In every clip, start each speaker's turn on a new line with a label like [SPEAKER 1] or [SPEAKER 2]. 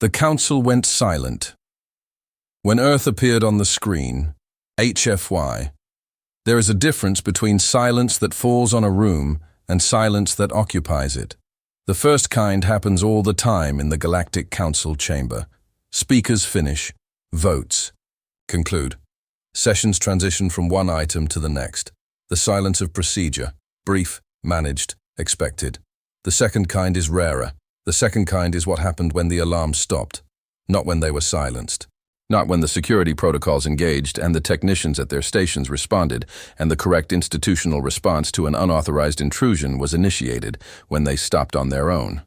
[SPEAKER 1] The council went silent. When Earth appeared on the screen, HFY, there is a difference between silence that falls on a room and silence that occupies it. The first kind happens all the time in the Galactic Council chamber. Speakers finish, votes conclude. Sessions transition from one item to the next. The silence of procedure, brief, managed, expected. The second kind is rarer. The second kind is what happened when the alarms stopped, not when they were silenced. Not when the security protocols engaged and the technicians at their stations responded and the correct institutional response to an unauthorized intrusion was initiated when they stopped on their own.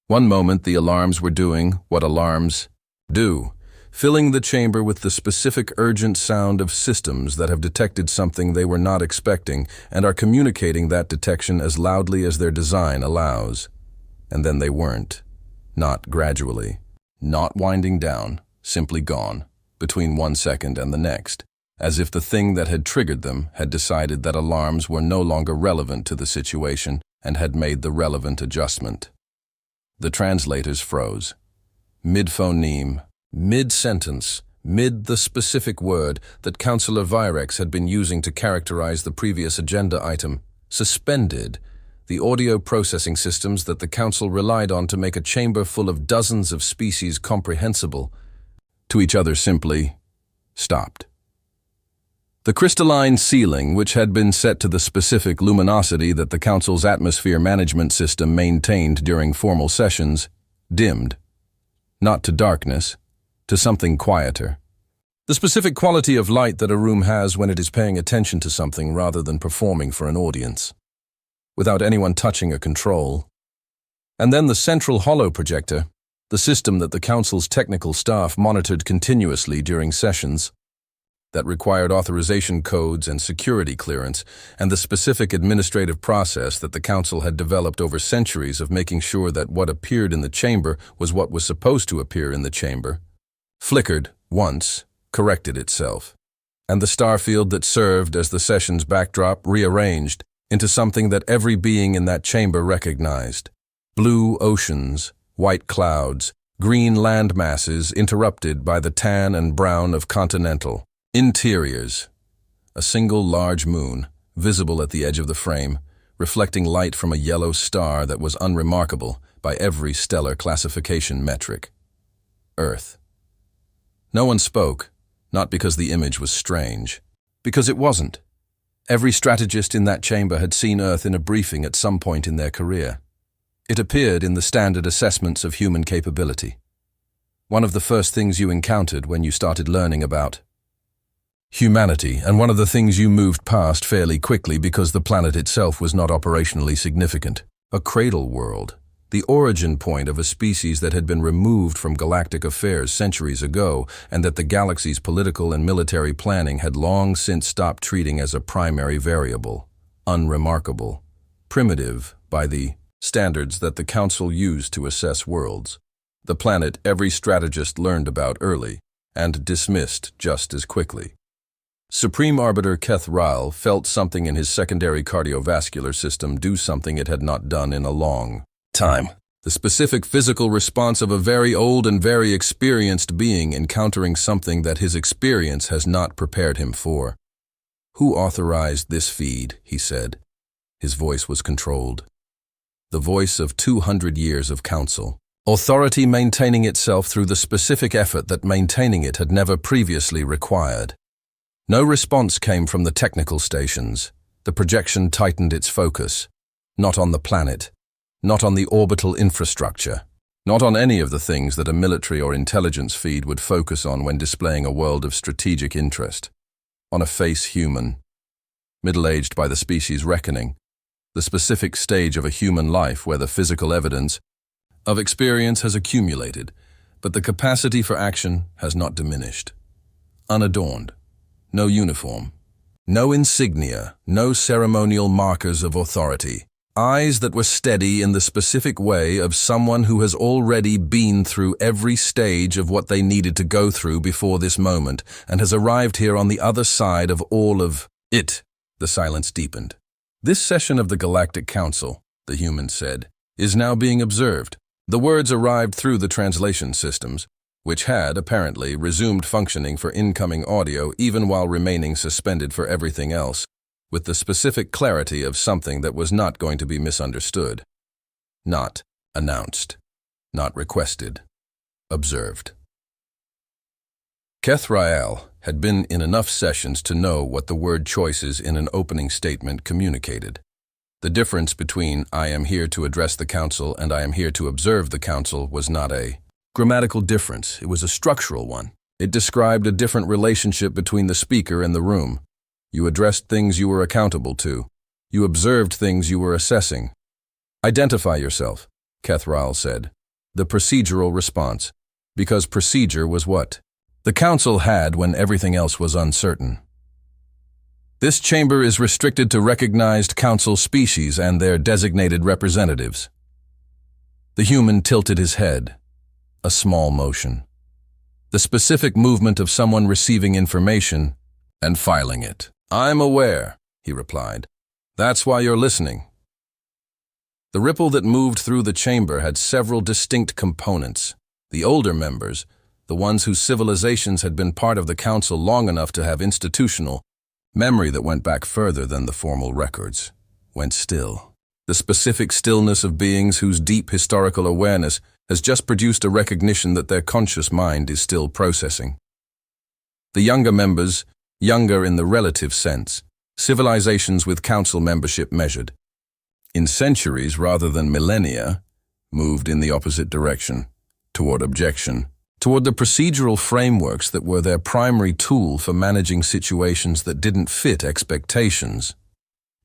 [SPEAKER 1] One moment the alarms were doing what alarms do, filling the chamber with the specific urgent sound of systems that have detected something they were not expecting and are communicating that detection as loudly as their design allows. And then they weren't. Not gradually. Not winding down. Simply gone, between 1 second and the next, as if the thing that had triggered them had decided that alarms were no longer relevant to the situation and had made the relevant adjustment. The translators froze. Mid-phoneme, mid-sentence, mid the specific word that Councillor Virex had been using to characterize the previous agenda item, suspended, the audio processing systems that the Council relied on to make a chamber full of dozens of species comprehensible, to each other simply stopped. The crystalline ceiling, which had been set to the specific luminosity that the Council's atmosphere management system maintained during formal sessions, dimmed. Not to darkness, to something quieter. The specific quality of light that a room has when it is paying attention to something rather than performing for an audience. Without anyone touching a control. And then the central hollow projector, the system that the Council's technical staff monitored continuously during sessions, that required authorization codes and security clearance, and the specific administrative process that the Council had developed over centuries of making sure that what appeared in the chamber was what was supposed to appear in the chamber, flickered once, corrected itself, and the starfield that served as the session's backdrop rearranged into something that every being in that chamber recognized. Blue oceans, white clouds, green land masses interrupted by the tan and brown of continental interiors. A single large moon, visible at the edge of the frame, reflecting light from a yellow star that was unremarkable by every stellar classification metric. Earth. No one spoke, not because the image was strange, because it wasn't. Every strategist in that chamber had seen Earth in a briefing at some point in their career. It appeared in the standard assessments of human capability. One of the first things you encountered when you started learning about humanity, and one of the things you moved past fairly quickly because the planet itself was not operationally significant. A cradle world, the origin point of a species that had been removed from galactic affairs centuries ago and that the galaxy's political and military planning had long since stopped treating as a primary variable, unremarkable, primitive by the standards that the Council used to assess worlds. The planet every strategist learned about early and dismissed just as quickly. Supreme Arbiter Keth Ryle felt something in his secondary cardiovascular system do something it had not done in a long time. The specific physical response of a very old and very experienced being encountering something that his experience has not prepared him for. "Who authorized this feed?" he said. His voice was controlled. The voice of 200 years of council. Authority maintaining itself through the specific effort that maintaining it had never previously required. No response came from the technical stations. The projection tightened its focus. Not on the planet. Not on the orbital infrastructure. Not on any of the things that a military or intelligence feed would focus on when displaying a world of strategic interest. On a face human. Middle-aged by the species reckoning. The specific stage of a human life where the physical evidence of experience has accumulated, but the capacity for action has not diminished. Unadorned. No uniform. No insignia. No ceremonial markers of authority. Eyes that were steady in the specific way of someone who has already been through every stage of what they needed to go through before this moment and has arrived here on the other side of all of it. The silence deepened. This session of the Galactic Council, the human said, is now being observed. The words arrived through the translation systems, which had, apparently, resumed functioning for incoming audio even while remaining suspended for everything else, with the specific clarity of something that was not going to be misunderstood. Not announced. Not requested. Observed. tThe had been in enough sessions to know what the word choices in an opening statement communicated. The difference between "I am here to address the council" and "I am here to observe the council" was not a grammatical difference, it was a structural one. It described a different relationship between the speaker and the room. You addressed things you were accountable to. You observed things you were assessing. Identify yourself, tThe said. The procedural response. Because procedure was what the council had when everything else was uncertain. This chamber is restricted to recognized council species and their designated representatives. The human tilted his head. A small motion. The specific movement of someone receiving information and filing it. "I'm aware," he replied. "That's why you're listening." The ripple that moved through the chamber had several distinct components. The older members, the ones whose civilizations had been part of the council long enough to have institutional memory that went back further than the formal records, went still. The specific stillness of beings whose deep historical awareness has just produced a recognition that their conscious mind is still processing. The younger members, younger in the relative sense, civilizations with council membership measured in centuries rather than millennia, moved in the opposite direction, toward objection, toward the procedural frameworks that were their primary tool for managing situations that didn't fit expectations.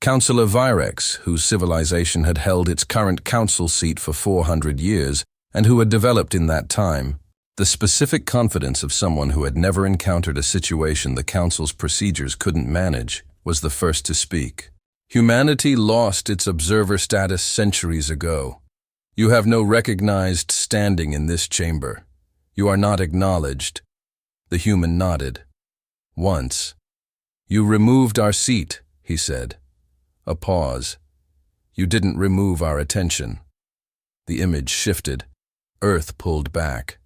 [SPEAKER 1] Councillor Virex, whose civilization had held its current council seat for 400 years, and who had developed in that time, the specific confidence of someone who had never encountered a situation the council's procedures couldn't manage, was the first to speak. Humanity lost its observer status centuries ago. You have no recognized standing in this chamber. You are not acknowledged. The human nodded. Once. You removed our seat, he said. A pause. You didn't remove our attention. The image shifted. Earth pulled back.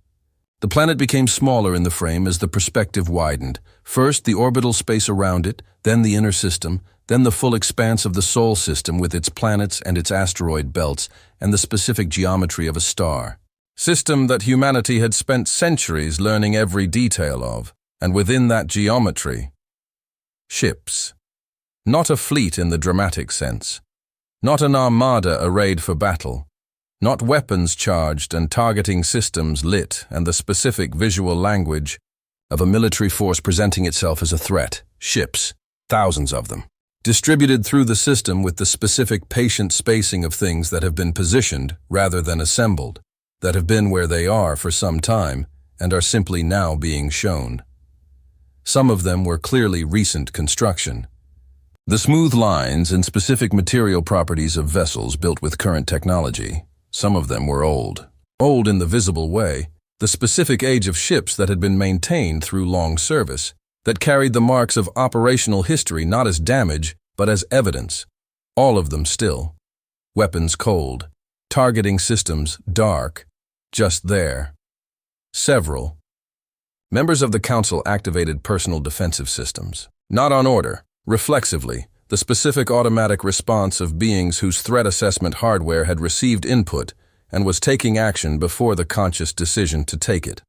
[SPEAKER 1] The planet became smaller in the frame as the perspective widened. First the orbital space around it, then the inner system, then the full expanse of the Sol system with its planets and its asteroid belts and the specific geometry of a star. System that humanity had spent centuries learning every detail of, and within that geometry, ships. Not a fleet in the dramatic sense. Not an armada arrayed for battle. Not weapons charged and targeting systems lit and the specific visual language of a military force presenting itself as a threat. Ships, thousands of them. Distributed through the system with the specific patient spacing of things that have been positioned rather than assembled, that have been where they are for some time and are simply now being shown. Some of them were clearly recent construction. The smooth lines and specific material properties of vessels built with current technology. Some of them were old. Old in the visible way, the specific age of ships that had been maintained through long service, that carried the marks of operational history not as damage, but as evidence. All of them still. Weapons cold. Targeting systems dark. Just there. Several. Members of the council activated personal defensive systems. Not on order, reflexively, the specific automatic response of beings whose threat assessment hardware had received input and was taking action before the conscious decision to take it.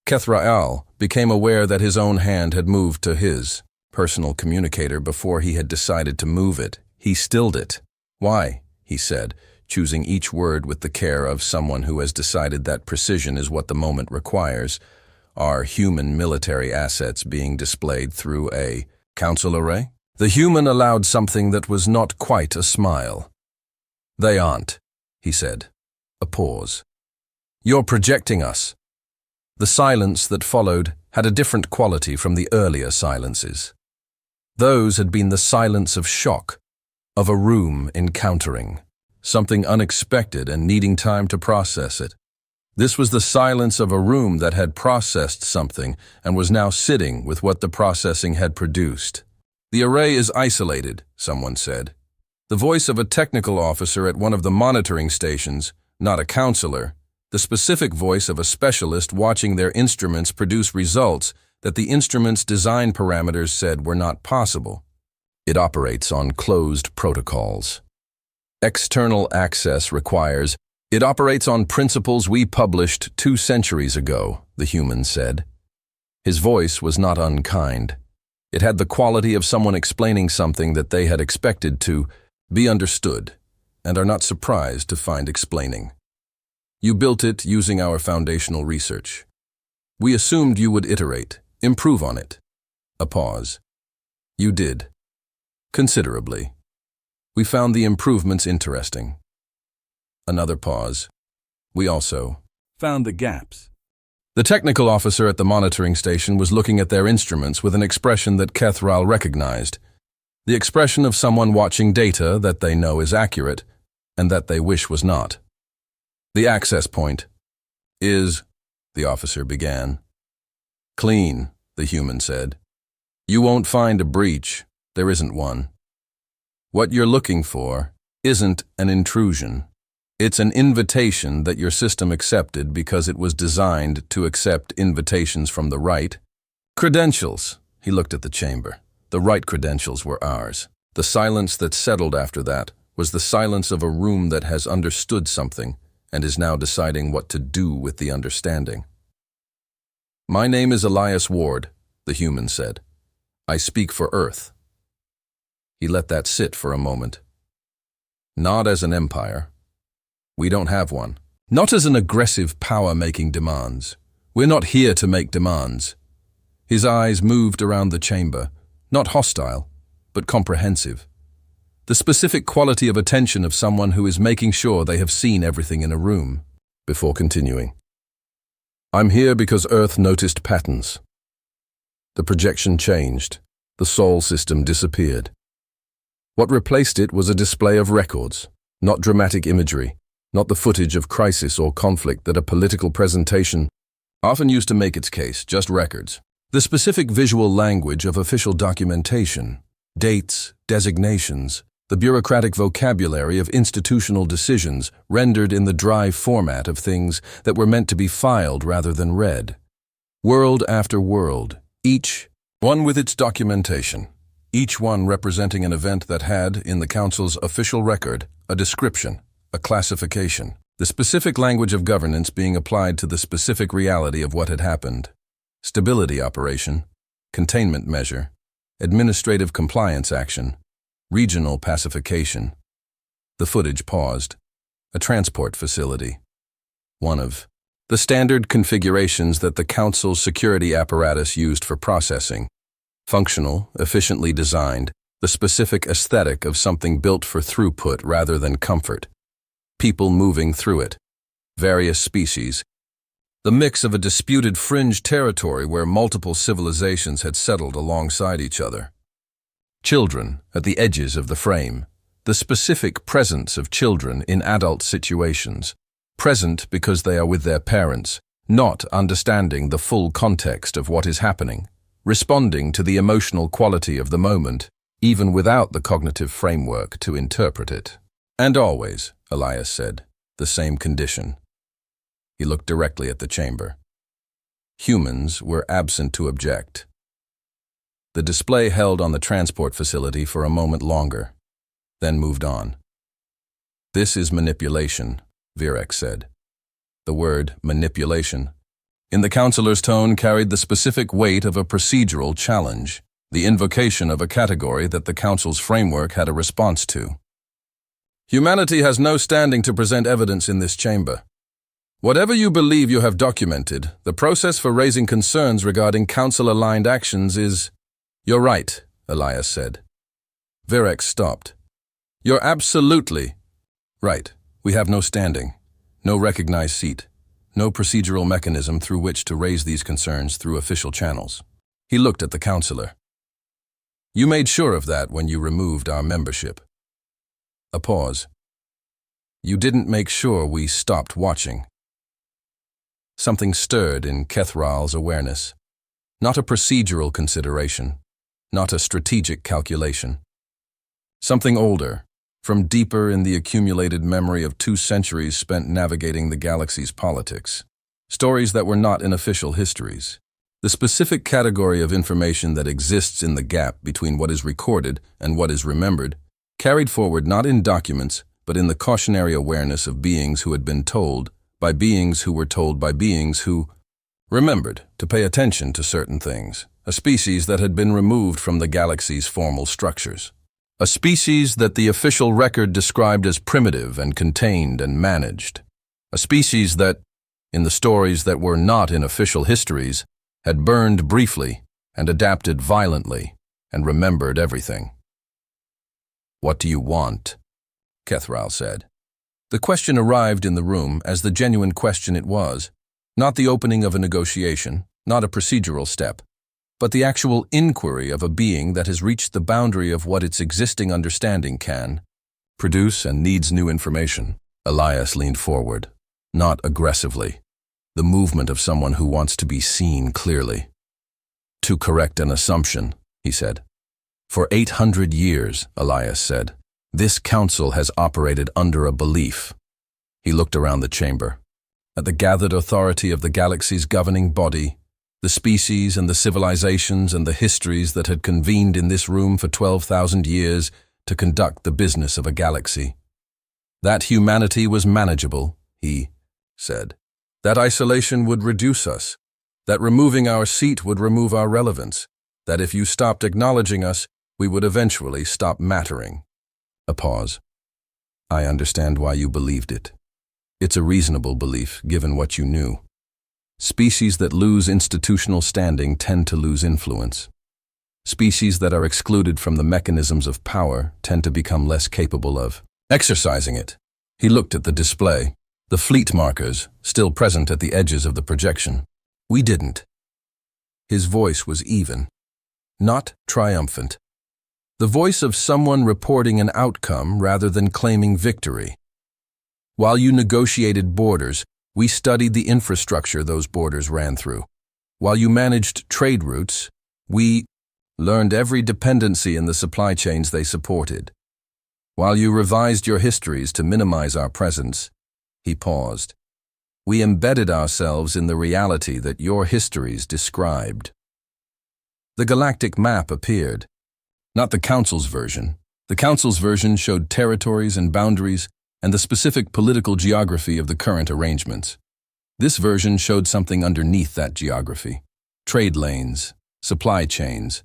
[SPEAKER 1] tThe became aware that his own hand had moved to his personal communicator before he had decided to move it. He stilled it. "Why?" he said, choosing each word with the care of someone who has decided that precision is what the moment requires. Are human military assets being displayed through a council array? The human allowed something that was not quite a smile. "They aren't," he said. A pause. "You're projecting us." The silence that followed had a different quality from the earlier silences. Those had been the silence of shock, of a room encountering something unexpected and needing time to process it. This was the silence of a room that had processed something and was now sitting with what the processing had produced. "The array is isolated," someone said. The voice of a technical officer at one of the monitoring stations, not a counselor, the specific voice of a specialist watching their instruments produce results that the instrument's design parameters said were not possible. It operates on closed protocols. External access requires. It operates on principles we published 2 centuries ago, the human said. His voice was not unkind. It had the quality of someone explaining something that they had expected to be understood and are not surprised to find explaining. You built it using our foundational research. We assumed you would iterate, improve on it. A pause. You did. Considerably. We found the improvements interesting. Another pause. We also found the gaps. The technical officer at the monitoring station was looking at their instruments with an expression that Kethral recognized. The expression of someone watching data that they know is accurate and that they wish was not. The access point is, the officer began. Clean, the human said. You won't find a breach. There isn't one. What you're looking for isn't an intrusion. It's an invitation that your system accepted because it was designed to accept invitations from the right. Credentials. He looked at the chamber. The right credentials were ours. The silence that settled after that was the silence of a room that has understood something and is now deciding what to do with the understanding. My name is Elias Ward, the human said. I speak for Earth. He let that sit for a moment. Not as an empire. We don't have one. Not as an aggressive power making demands. We're not here to make demands. His eyes moved around the chamber, not hostile, but comprehensive. The specific quality of attention of someone who is making sure they have seen everything in a room, before continuing. I'm here because Earth noticed patterns. The projection changed. The Sol system disappeared. What replaced it was a display of records, not dramatic imagery, not the footage of crisis or conflict that a political presentation often used to make its case, just records. The specific visual language of official documentation, dates, designations, the bureaucratic vocabulary of institutional decisions rendered in the dry format of things that were meant to be filed rather than read. World after world, each one with its documentation, each one representing an event that had, in the Council's official record, a description, a classification, the specific language of governance being applied to the specific reality of what had happened. Stability operation, containment measure, administrative compliance action, regional pacification. The footage paused. A transport facility. One of the standard configurations that the Council's security apparatus used for processing. Functional, efficiently designed, the specific aesthetic of something built for throughput rather than comfort. People moving through it. Various species. The mix of a disputed fringe territory where multiple civilizations had settled alongside each other. Children at the edges of the frame. The specific presence of children in adult situations. Present because they are with their parents, not understanding the full context of what is happening. Responding to the emotional quality of the moment, even without the cognitive framework to interpret it. And always, Elias said, the same condition. He looked directly at the chamber. Humans were absent to object. The display held on the transport facility for a moment longer, then moved on. This is manipulation, Virek said. The word manipulation, in the counselor's tone, carried the specific weight of a procedural challenge, the invocation of a category that the Council's framework had a response to. Humanity has no standing to present evidence in this chamber. Whatever you believe you have documented, the process for raising concerns regarding Council-aligned actions is— You're right, Elias said. Virek stopped. You're absolutely right. We have no standing, no recognized seat, no procedural mechanism through which to raise these concerns through official channels. He looked at the counselor. You made sure of that when you removed our membership. A pause. You didn't make sure we stopped watching. Something stirred in Kethral's awareness. Not a procedural consideration, not a strategic calculation. Something older, from deeper in the accumulated memory of 2 centuries spent navigating the galaxy's politics. Stories that were not in official histories. The specific category of information that exists in the gap between what is recorded and what is remembered, carried forward not in documents, but in the cautionary awareness of beings who had been told, by beings who were told by beings who remembered to pay attention to certain things, a species that had been removed from the galaxy's formal structures. A species that the official record described as primitive and contained and managed. A species that, in the stories that were not in official histories, had burned briefly and adapted violently and remembered everything. "What do you want?" Kethral said. The question arrived in the room as the genuine question it was, not the opening of a negotiation, not a procedural step, but the actual inquiry of a being that has reached the boundary of what its existing understanding can produce and needs new information. Elias leaned forward, not aggressively, the movement of someone who wants to be seen clearly. "To correct an assumption," he said. "For 800 years, Elias said, this council has operated under a belief." He looked around the chamber, at the gathered authority of the galaxy's governing body, the species and the civilizations and the histories that had convened in this room for 12,000 years to conduct the business of a galaxy. That humanity was manageable, he said. That isolation would reduce us. That removing our seat would remove our relevance. That if you stopped acknowledging us, we would eventually stop mattering. A pause. "I understand why you believed it. It's a reasonable belief, given what you knew. Species that lose institutional standing tend to lose influence. Species that are excluded from the mechanisms of power tend to become less capable of exercising it." He looked at the display, the fleet markers still present at the edges of the projection. "We didn't." His voice was even, not triumphant. The voice of someone reporting an outcome rather than claiming victory. "While you negotiated borders, we studied the infrastructure those borders ran through. While you managed trade routes, we learned every dependency in the supply chains they supported. While you revised your histories to minimize our presence," he paused, "we embedded ourselves in the reality that your histories described." The galactic map appeared. Not the Council's version. The Council's version showed territories and boundaries and the specific political geography of the current arrangements. This version showed something underneath that geography. Trade lanes, supply chains.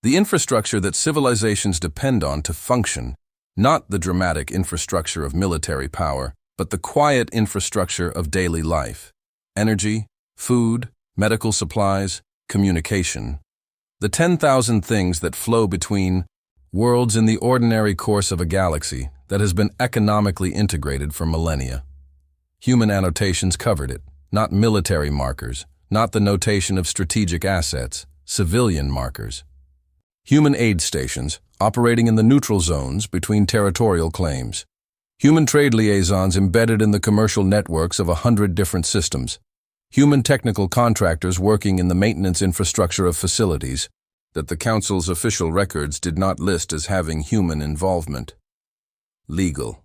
[SPEAKER 1] The infrastructure that civilizations depend on to function, not the dramatic infrastructure of military power, but the quiet infrastructure of daily life. Energy, food, medical supplies, communication. The 10,000 things that flow between worlds in the ordinary course of a galaxy that has been economically integrated for millennia. Human annotations covered it, not military markers, not the notation of strategic assets, civilian markers. Human aid stations operating in the neutral zones between territorial claims. Human trade liaisons embedded in the commercial networks of 100 different systems. Human technical contractors working in the maintenance infrastructure of facilities that the Council's official records did not list as having human involvement. Legal.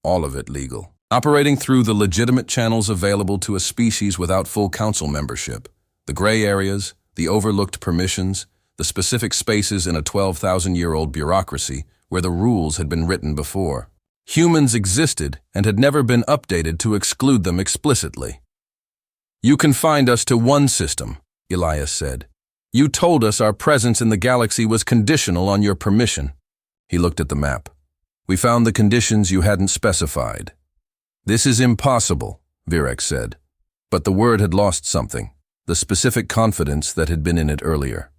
[SPEAKER 1] All of it legal. Operating through the legitimate channels available to a species without full Council membership. The gray areas, the overlooked permissions, the specific spaces in a 12,000-year-old bureaucracy where the rules had been written before. Humans existed and had never been updated to exclude them explicitly. "You confined us to one system," Elias said. "You told us our presence in the galaxy was conditional on your permission." He looked at the map. "We found the conditions you hadn't specified." "This is impossible," Virex said. But the word had lost something, the specific confidence that had been in it earlier.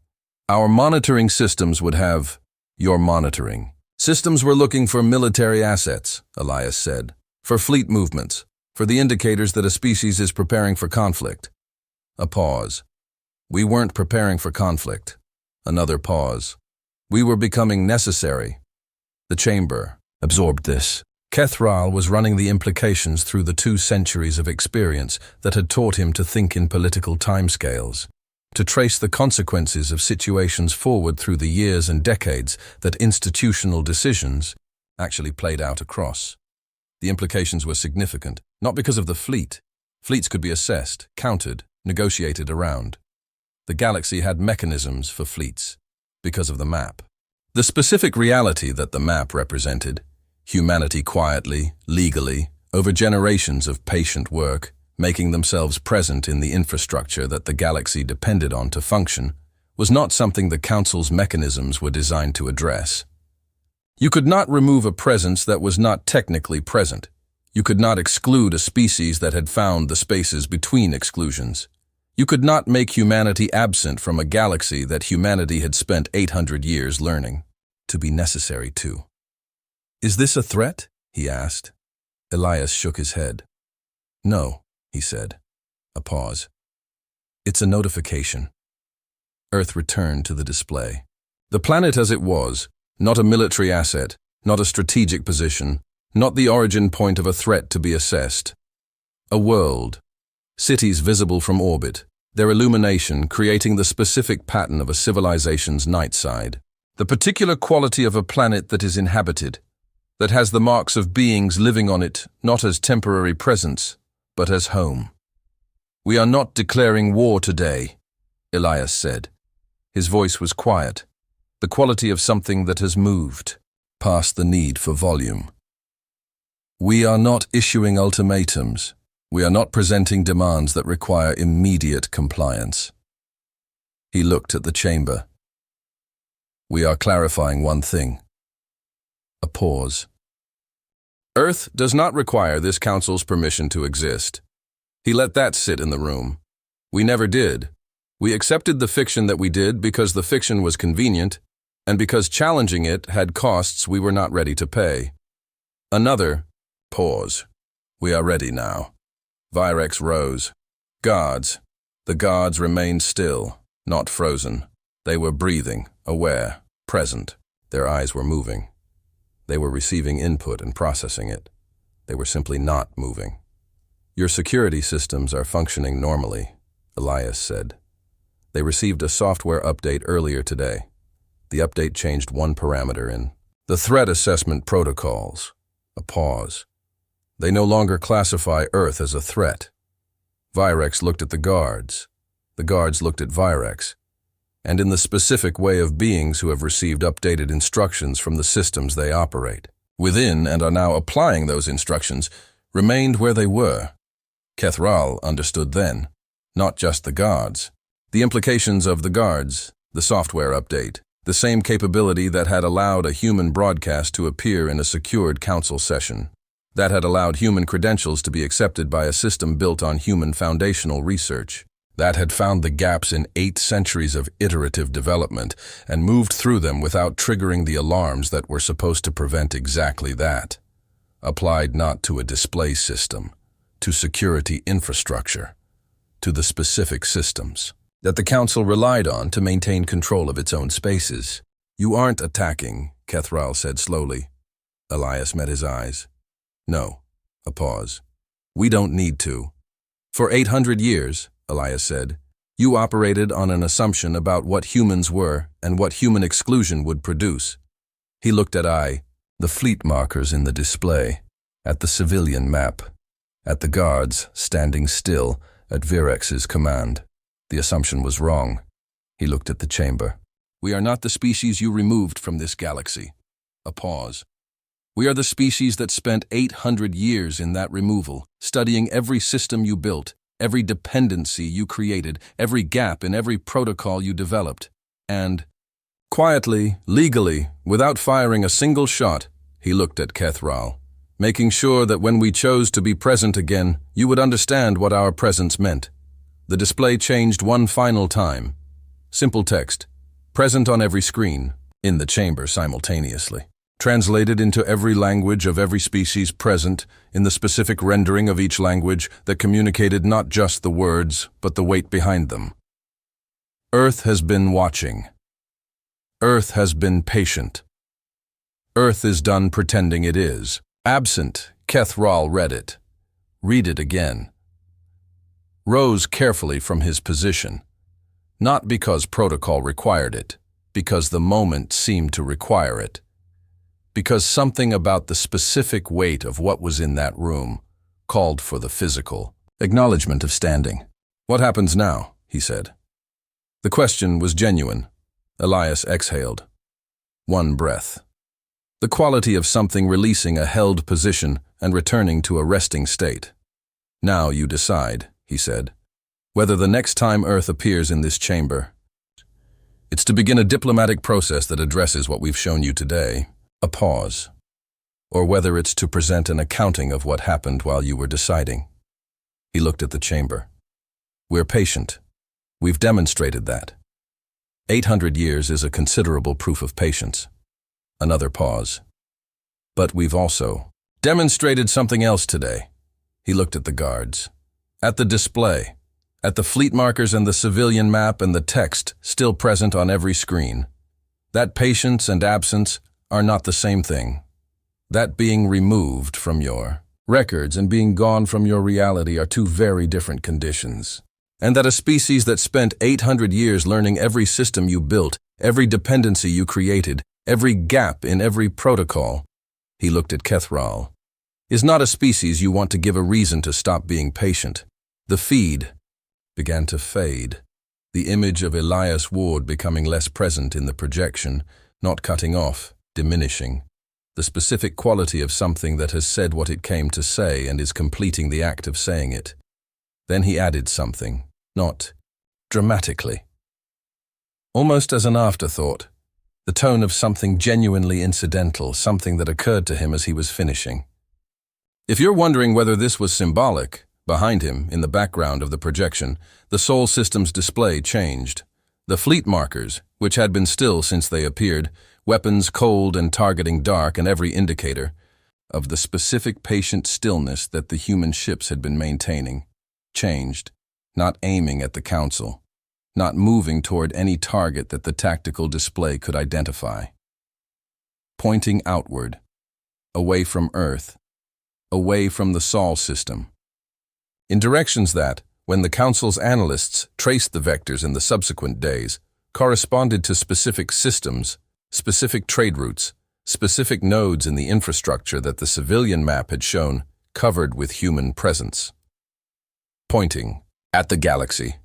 [SPEAKER 1] "Our monitoring systems would have your monitoring. Systems were looking for military assets," Elias said, "for fleet movements, for the indicators that a species is preparing for conflict." A pause. "We weren't preparing for conflict." Another pause. "We were becoming necessary." The chamber absorbed this. Kethral was running the implications through the 2 centuries of experience that had taught him to think in political timescales, to trace the consequences of situations forward through the years and decades that institutional decisions actually played out across. The implications were significant, not because of the fleet. Fleets could be assessed, counted, negotiated around. The galaxy had mechanisms for fleets, because of the map. The specific reality that the map represented, humanity quietly, legally, over generations of patient work, making themselves present in the infrastructure that the galaxy depended on to function, was not something the Council's mechanisms were designed to address. You could not remove a presence that was not technically present. You could not exclude a species that had found the spaces between exclusions. You could not make humanity absent from a galaxy that humanity had spent 800 years learning to be necessary to. "Is this a threat?" he asked. Elias shook his head. "No," he said. A pause. "It's a notification." Earth returned to the display. The planet as it was, not a military asset, not a strategic position, not the origin point of a threat to be assessed. A world. Cities visible from orbit, their illumination creating the specific pattern of a civilization's night side. The particular quality of a planet that is inhabited, that has the marks of beings living on it not as temporary presence, but as home. "We are not declaring war today," Elias said. His voice was quiet, the quality of something that has moved, past the need for volume. "We are not issuing ultimatums. We are not presenting demands that require immediate compliance." He looked at the chamber. "We are clarifying one thing." A pause. "Earth does not require this council's permission to exist." He let that sit in the room. "We never did. We accepted the fiction that we did because the fiction was convenient, and because challenging it had costs we were not ready to pay." Another pause. "We are ready now." Virex rose. Guards. The guards remained still, not frozen. They were breathing, aware, present. Their eyes were moving. They were receiving input and processing it. They were simply not moving. "Your security systems are functioning normally," Elias said. They received a software update earlier today. The update changed one parameter in the threat assessment protocols. A pause. "They no longer classify Earth as a threat." Virex looked at the guards. The guards looked at Virex. And in the specific way of beings who have received updated instructions from the systems they operate, within and are now applying those instructions, remained where they were. Kethral understood then, not just the guards. The implications of the guards, the software update, the same capability that had allowed a human broadcast to appear in a secured council session, that had allowed human credentials to be accepted by a system built on human foundational research, that had found the gaps in 8 centuries of iterative development and moved through them without triggering the alarms that were supposed to prevent exactly that, applied not to a display system, to security infrastructure, to the specific systems that the Council relied on to maintain control of its own spaces. "You aren't attacking," Kethral said slowly. Elias met his eyes. "No." A pause. "We don't need to." "For 800 years, Elias said, you operated on an assumption about what humans were and what human exclusion would produce." He looked at the fleet markers in the display, at the civilian map, at the guards standing still at Virex's command. The assumption was wrong. He looked at the chamber. "We are not the species you removed from this galaxy." A pause. "We are the species that spent 800 years in that removal, studying every system you built, every dependency you created, every gap in every protocol you developed. And, quietly, legally, without firing a single shot," he looked at Kethral, "making sure that when we chose to be present again, you would understand what our presence meant." The display changed one final time. Simple text, present on every screen, in the chamber simultaneously. Translated into every language of every species present, in the specific rendering of each language that communicated not just the words, but the weight behind them. Earth has been watching. Earth has been patient. Earth is done pretending it is. Absent, Kethral read it. Read it again. Rose carefully from his position. Not because protocol required it, because the moment seemed to require it. because something about the specific weight of what was in that room called for the physical acknowledgement of standing. "What happens now?" he said. The question was genuine. Elias exhaled. One breath. The quality of something releasing a held position and returning to a resting state. "Now you decide," he said, "whether the next time Earth appears in this chamber, it's to begin a diplomatic process that addresses what we've shown you today, a pause, or whether it's to present an accounting of what happened while you were deciding." He looked at the chamber. "We're patient. We've demonstrated that. 800 years is a considerable proof of patience." Another pause. "But we've also demonstrated something else today." He looked at the guards, at the display, at the fleet markers and the civilian map and the text still present on every screen. That patience and absence are not the same thing. That being removed from your records and being gone from your reality are two very different conditions. And that a species that spent 800 years learning every system you built, every dependency you created, every gap in every protocol, he looked at Kethral, is not a species you want to give a reason to stop being patient. The feed began to fade, the image of Elias Ward becoming less present in the projection, not cutting off, diminishing, the specific quality of something that has said what it came to say and is completing the act of saying it. Then he added something, not dramatically, almost as an afterthought, the tone of something genuinely incidental, something that occurred to him as he was finishing. If you're wondering whether this was symbolic, behind him, in the background of the projection, the Sol System's display changed. The fleet markers, which had been still since they appeared, weapons cold and targeting dark, and every indicator of the specific patient stillness that the human ships had been maintaining, changed, not aiming at the Council, not moving toward any target that the tactical display could identify. Pointing outward, away from Earth, away from the Sol system, in directions that, when the Council's analysts traced the vectors in the subsequent days, corresponded to specific systems, specific trade routes, specific nodes in the infrastructure that the civilian map had shown covered with human presence. Pointing at the galaxy.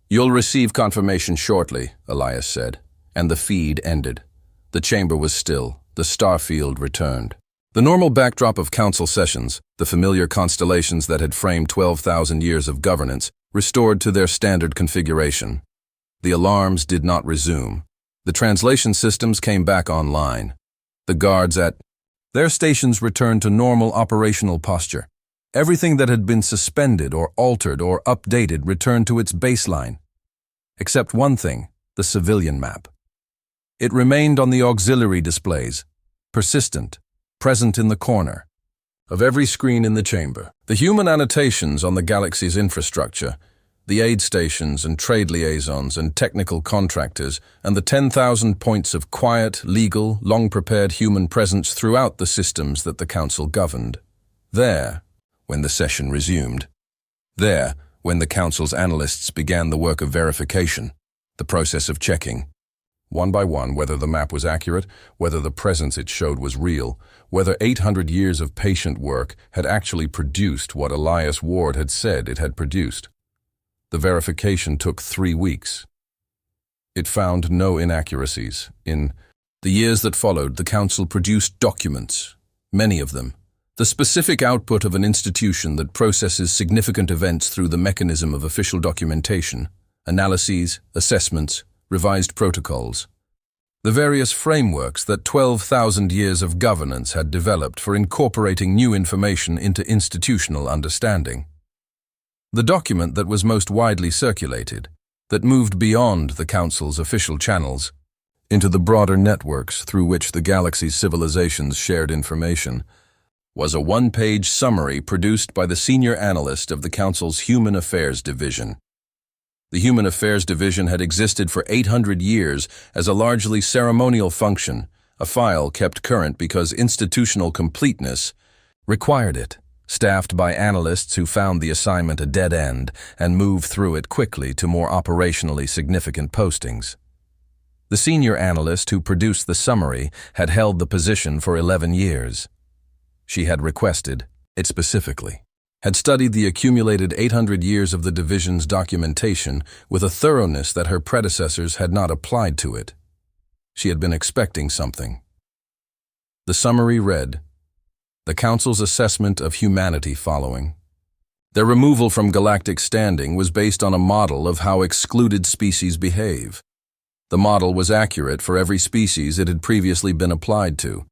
[SPEAKER 1] "You'll receive confirmation shortly," Elias said, and the feed ended. The chamber was still. The star field returned. The normal backdrop of council sessions, the familiar constellations that had framed 12,000 years of governance, restored to their standard configuration. The alarms did not resume. The translation systems came back online. The guards at their stations returned to normal operational posture. Everything that had been suspended or altered or updated returned to its baseline. Except one thing, the civilian map. It remained on the auxiliary displays, persistent, present in the corner of every screen in the chamber. The human annotations on the galaxy's infrastructure, the aid stations and trade liaisons and technical contractors, and the 10,000 points of quiet, legal, long-prepared human presence throughout the systems that the Council governed. There, when the session resumed. There, when the Council's analysts began the work of verification, the process of checking, one by one, whether the map was accurate, whether the presence it showed was real, whether 800 years of patient work had actually produced what Elias Ward had said it had produced. The verification took 3 weeks. It found no inaccuracies. In the years that followed, the Council produced documents, many of them, the specific output of an institution that processes significant events through the mechanism of official documentation, analyses, assessments, revised protocols, the various frameworks that 12,000 years of governance had developed for incorporating new information into institutional understanding. The document that was most widely circulated, that moved beyond the Council's official channels, into the broader networks through which the galaxy's civilizations shared information, was a one-page summary produced by the senior analyst of the Council's Human Affairs Division. The Human Affairs Division had existed for 800 years as a largely ceremonial function, a file kept current because institutional completeness required it, staffed by analysts who found the assignment a dead end and moved through it quickly to more operationally significant postings. The senior analyst who produced the summary had held the position for 11 years. She had requested it specifically, had studied the accumulated 800 years of the division's documentation with a thoroughness that her predecessors had not applied to it. She had been expecting something. The summary read, "The Council's assessment of humanity following. Their removal from galactic standing was based on a model of how excluded species behave. The model was accurate for every species it had previously been applied to.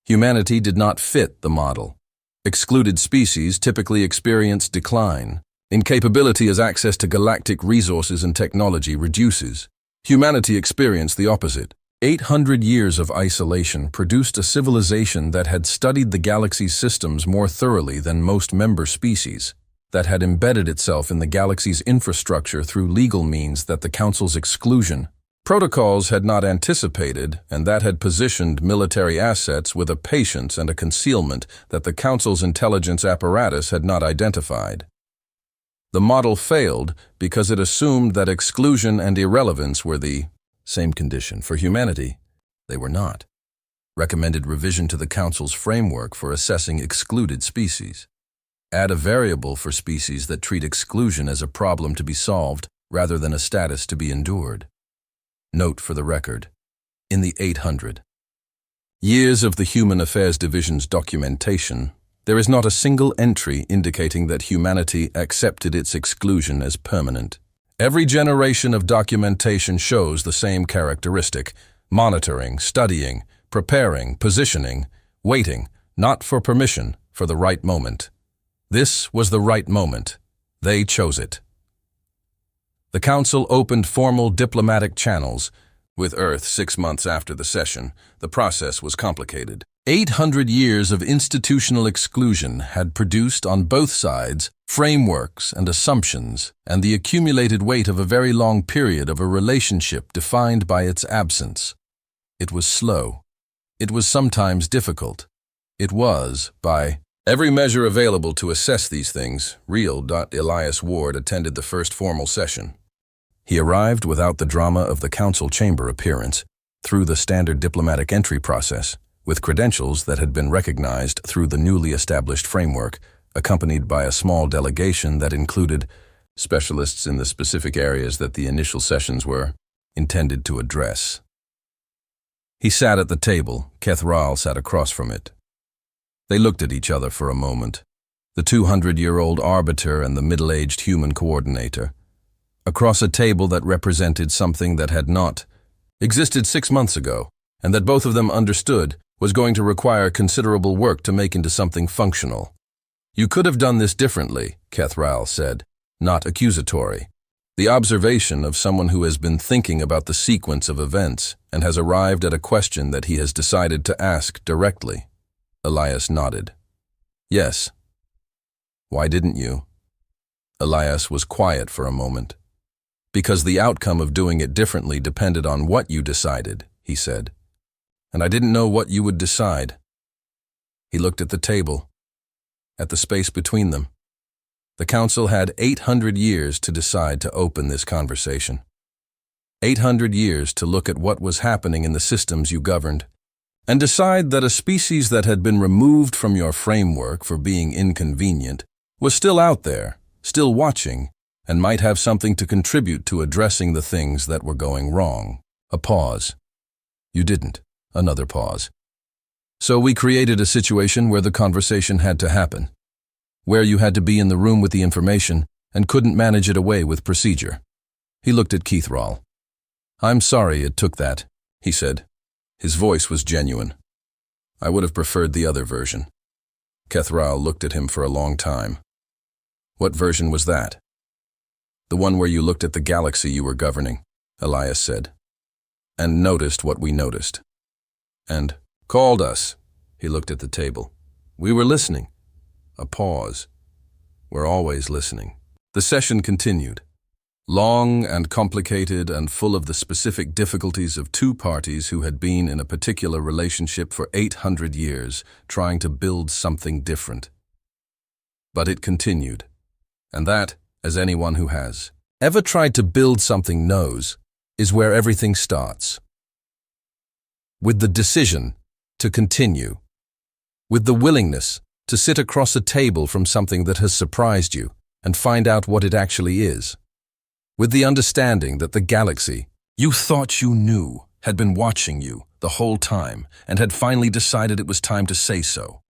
[SPEAKER 1] Humanity did not fit the model. Excluded species typically experience decline. In capability as access to galactic resources and technology reduces. Humanity experienced the opposite. 800 years of isolation produced a civilization that had studied the galaxy's systems more thoroughly than most member species, that had embedded itself in the galaxy's infrastructure through legal means that the Council's exclusion protocols had not anticipated, and that had positioned military assets with a patience and a concealment that the Council's intelligence apparatus had not identified. The model failed because it assumed that exclusion and irrelevance were the same condition for humanity. They were not. Recommended revision to the Council's framework for assessing excluded species. Add a variable for species that treat exclusion as a problem to be solved rather than a status to be endured. Note for the record, in the 800 years of the Human Affairs Division's documentation, there is not a single entry indicating that humanity accepted its exclusion as permanent. Every generation of documentation shows the same characteristic: monitoring, studying, preparing, positioning, waiting, not for permission, for the right moment. This was the right moment. They chose it. The Council opened formal diplomatic channels. With Earth 6 months after the session, the process was complicated. 800 years of institutional exclusion had produced on both sides frameworks and assumptions and the accumulated weight of a very long period of a relationship defined by its absence. It was slow. It was sometimes difficult. It was, by every measure available to assess these things, real. Elias Ward attended the first formal session. He arrived without the drama of the Council chamber appearance, through the standard diplomatic entry process, with credentials that had been recognized through the newly established framework, accompanied by a small delegation that included specialists in the specific areas that the initial sessions were intended to address. He sat at the table. Kethral sat across from it. They looked at each other for a moment, the 200-year-old arbiter and the middle-aged human coordinator, across a table that represented something that had not existed 6 months ago, and that both of them understood was going to require considerable work to make into something functional. "You could have done this differently," Kethral said, not accusatory. The observation of someone who has been thinking about the sequence of events and has arrived at a question that he has decided to ask directly. Elias nodded. "Yes." "Why didn't you?" Elias was quiet for a moment. "Because the outcome of doing it differently depended on what you decided," he said. "And I didn't know what you would decide." He looked at the table, at the space between them. The Council had 800 years to decide to open this conversation. 800 years to look at what was happening in the systems you governed, and decide that a species that had been removed from your framework for being inconvenient was still out there, still watching, and might have something to contribute to addressing the things that were going wrong. A pause. "You didn't." Another pause. "So we created a situation where the conversation had to happen, where you had to be in the room with the information and couldn't manage it away with procedure." He looked at Kethral. "I'm sorry it took that," he said. His voice was genuine. "I would have preferred the other version." Kethral looked at him for a long time. "What version was that?" "The one where you looked at the galaxy you were governing," Elias said, "and noticed what we noticed. And called us." He looked at the table. "We were listening." A pause. "We're always listening." The session continued. Long and complicated and full of the specific difficulties of two parties who had been in a particular relationship for 800 years, trying to build something different. But it continued. And that, as anyone who has ever tried to build something knows, is where everything starts. with the decision to continue, with the willingness to sit across a table from something that has surprised you and find out what it actually is, with the understanding that the galaxy you thought you knew had been watching you the whole time and had finally decided it was time to say so.